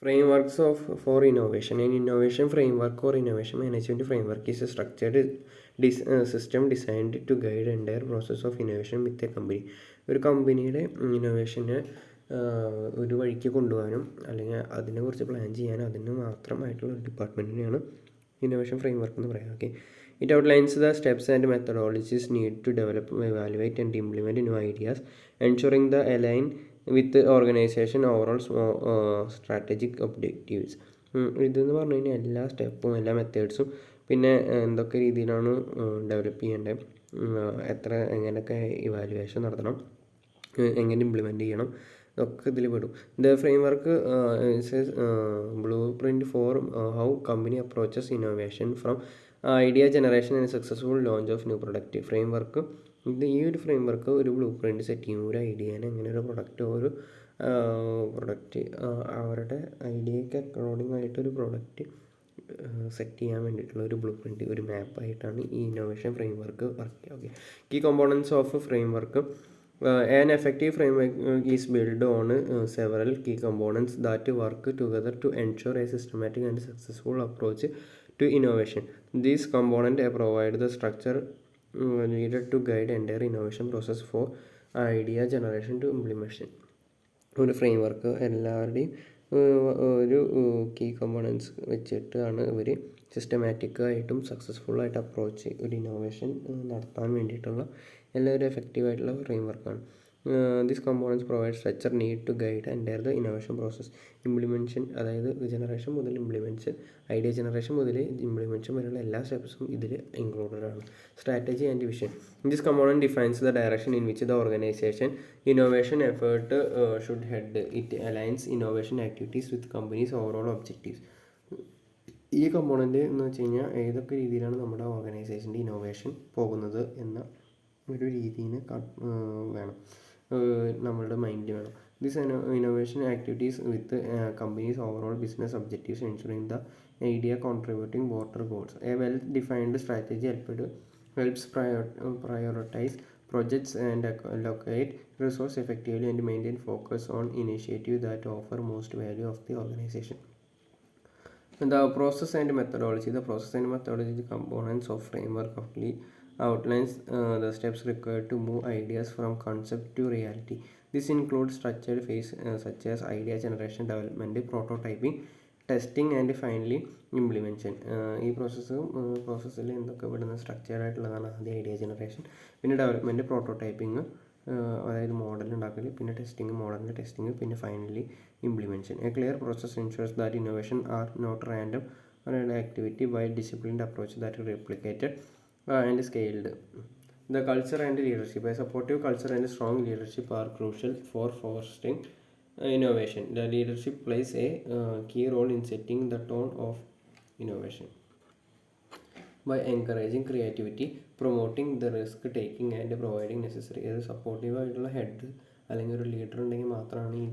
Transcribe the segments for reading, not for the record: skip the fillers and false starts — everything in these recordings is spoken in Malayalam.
For innovation. An innovation framework or innovation management framework is a structured system designed to guide the entire process of innovation with a company. ഒരു കമ്പനിയുടെ ഇന്നോവേഷനെ ഒരു വഴിക്ക് കൊണ്ടുപോകാനും അല്ലെങ്കിൽ അതിനെക്കുറിച്ച് പ്ലാൻ ചെയ്യാനും അതിന് മാത്രമായിട്ടുള്ള ഒരു ഡിപ്പാർട്ട്മെൻറ്റിനെയാണ് ഇന്നോവേഷൻ ഫ്രെയിംവർക്ക് എന്ന് പറയുക. Okay, it outlines the steps and methodologies need to develop, evaluate and implement new ideas, ensuring the align with the organization overall strategic objectives. ഇതെന്ന് പറഞ്ഞു കഴിഞ്ഞാൽ എല്ലാ സ്റ്റെപ്പും എല്ലാ മെത്തേഡ്സും പിന്നെ എന്തൊക്കെ രീതിയിലാണ് ഡെവലപ്പ് ചെയ്യേണ്ടത്, എങ്ങനെയൊക്കെ ഇവാലുവേഷൻ നടത്തണം, എങ്ങനെ ഇംപ്ലിമെൻറ്റ് ചെയ്യണം, ഇതൊക്കെ ഇതിൽ പെടും. The framework blueprint for how company approaches innovation from idea generation and successful launch of new product. Framework ഈ ഒരു ഫ്രെയിംവർക്ക് ഒരു ബ്ലൂ പ്രിൻറ്റ് സെറ്റ് ചെയ്യും. ഒരു ഐഡിയേനെ എങ്ങനെ ഒരു പ്രൊഡക്റ്റ് അവരുടെ ഐഡിയയ്ക്ക് അക്കോർഡിംഗ് ആയിട്ടൊരു പ്രൊഡക്റ്റ് സെറ്റ് ചെയ്യാൻ വേണ്ടിയിട്ടുള്ള ഒരു ബ്ലൂ പ്രിൻറ്റ്, ഒരു മാപ്പായിട്ടാണ് ഈ ഇന്നോവേഷൻ ഫ്രെയിംവർക്ക് വർക്ക് ചെയ്യുക. Okay, key components of framework. An effective framework is built on several key components that work together to ensure a systematic and successful approach to innovation. These components provide the structure needed to guide entire innovation process for idea generation to implementation. ഒരു ഫ്രെയിംവർക്ക് എല്ലാവരുടെയും ഒരു കീ കമ്പോണൻസ് വെച്ചിട്ടാണ് ഇവർ സിസ്റ്റമാറ്റിക്കായിട്ടും സക്സസ്ഫുള്ളായിട്ട് അപ്രോച്ച് ഒരു ഇന്നോവേഷൻ നടത്താൻ വേണ്ടിയിട്ടുള്ള എല്ലാവരും എഫക്റ്റീവായിട്ടുള്ള ഫ്രെയിംവർക്കാണ്. This components provide structure need to guide entire the innovation process. Implementation, അതായത് ജനറേഷൻ മുതൽ ഇംപ്ലിമെൻഷൻ, ഐഡിയ ജനറേഷൻ മുതൽ ഇംപ്ലിമെൻഷൻ വരെയുള്ള എല്ലാ സ്റ്റെപ്സും ഇതിൽ ഇൻക്ലൂഡഡ് ആണ്. Strategy and vision. This component defines the direction in which the organisation innovation effort should head. It aligns innovation activities with companies overall objectives. ഈ കമ്പോണൻറ്റ് എന്ന് വെച്ച് കഴിഞ്ഞാൽ ഏതൊക്കെ രീതിയിലാണ് നമ്മുടെ ഓർഗനൈസേഷൻ്റെ ഇന്നോവേഷൻ പോകുന്നത് എന്ന ഒരു രീതിയിൽ വേണം, നമ്മളുടെ മൈൻഡിൽ വേണം. This innovation activities with companies overall business objectives ensuring the idea contributing border goals. A well defined strategy helps prioritize projects and allocate resource effectively and maintain focus on initiatives that offer most value of the organization. The process and methodology. The process and methodology components of framework outlines the steps required to move ideas from concept to reality. This includes structured phase such as idea generation, development, prototyping, testing and finally implementation. ഈ പ്രോസസ്സിൽ എന്തൊക്കെ പെടുന്ന സ്ട്രക്ചേർഡ് ആയിട്ടുള്ളതാണ്. ആദ്യം ഐഡിയ ജനറേഷൻ, പിന്നെ ഡെവലപ്മെൻറ്റ്, പ്രോട്ടോടൈപ്പിംഗ്, അതായത് മോഡൽ ഉണ്ടാക്കൽ, പിന്നെ ടെസ്റ്റിംഗ്, മോഡലിൻ്റെ ടെസ്റ്റിംഗ്, പിന്നെ finally implementation. A clear process ensures that innovation are not random activity by disciplined approach that replicated and scaled. The culture and leadership. A supportive culture and strong leadership are crucial for fostering innovation. The leadership plays a key role in setting the tone of innovation by encouraging creativity, promoting the risk taking and providing necessary. ഒരു സപ്പോർട്ടീവ് ആയിട്ടുള്ള ഹെഡ് അല്ലെങ്കിൽ ഒരു ലീഡർ ഉണ്ടെങ്കിൽ മാത്രമാണ് ഈ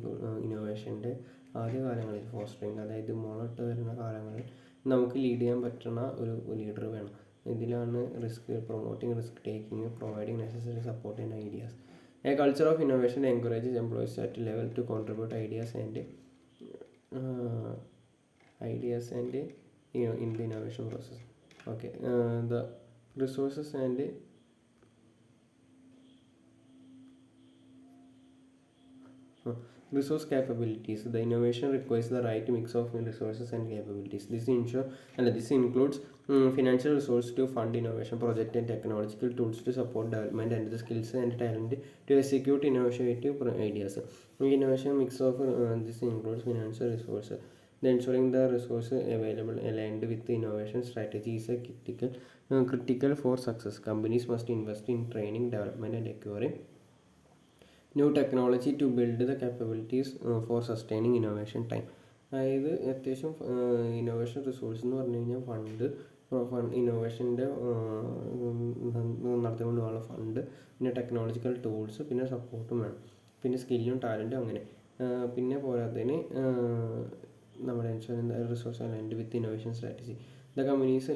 ഇന്നോവേഷൻ്റെ ആദ്യ കാലങ്ങളിൽ ഫോസ്റ്ററിങ്, അതായത് മുളട്ട് വരുന്ന കാലങ്ങളിൽ നമുക്ക് ലീഡ് ചെയ്യാൻ പറ്റുന്ന ഒരു ലീഡർ വേണം. ഇതിലാണ് promoting risk taking, providing necessary support and ideas. A culture of innovation encourages employees at level to contribute ideas and in the innovation process. Okay, the resources and resource capabilities. The innovation requires the right mix of resources and capabilities. This includes financial resources to fund innovation project and technological tools to support development and the skills and talent to execute innovative ideas. Innovation mix of this includes financial resources. Ensuring the resources available aligned with the innovation strategy is a critical for success. Companies must invest in training, development and acquiring new technology to build the capabilities for sustaining innovation time. അതായത് അത്യാവശ്യം ഇന്നോവേഷൻ റിസോഴ്സ് എന്ന് പറഞ്ഞു കഴിഞ്ഞാൽ ഫണ്ട് ഇന്നോവേഷൻ്റെ നടത്തിക്കൊണ്ട് പോകാനുള്ള ഫണ്ട്, പിന്നെ ടെക്നോളജിക്കൽ ടൂൾസ്, പിന്നെ സപ്പോർട്ടും വേണം, പിന്നെ സ്കില്ലും ടാലൻറ്റും അങ്ങനെ. പിന്നെ പോരാത്തതിന് നമ്മുടെ resource aligned with innovation strategy. The companies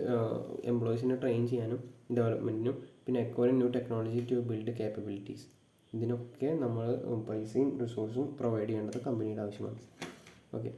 എംപ്ലോയീസിനെ ട്രെയിൻ ചെയ്യാനും ഡെവലപ്മെൻറ്റിനും പിന്നെ acquiring new technology to build capabilities. ഇതിനൊക്കെ നമ്മൾ പൈസയും റിസോഴ്സും പ്രൊവൈഡ് ചെയ്യേണ്ടത് കമ്പനിയുടെ ആവശ്യമാണ്. ഓക്കെ.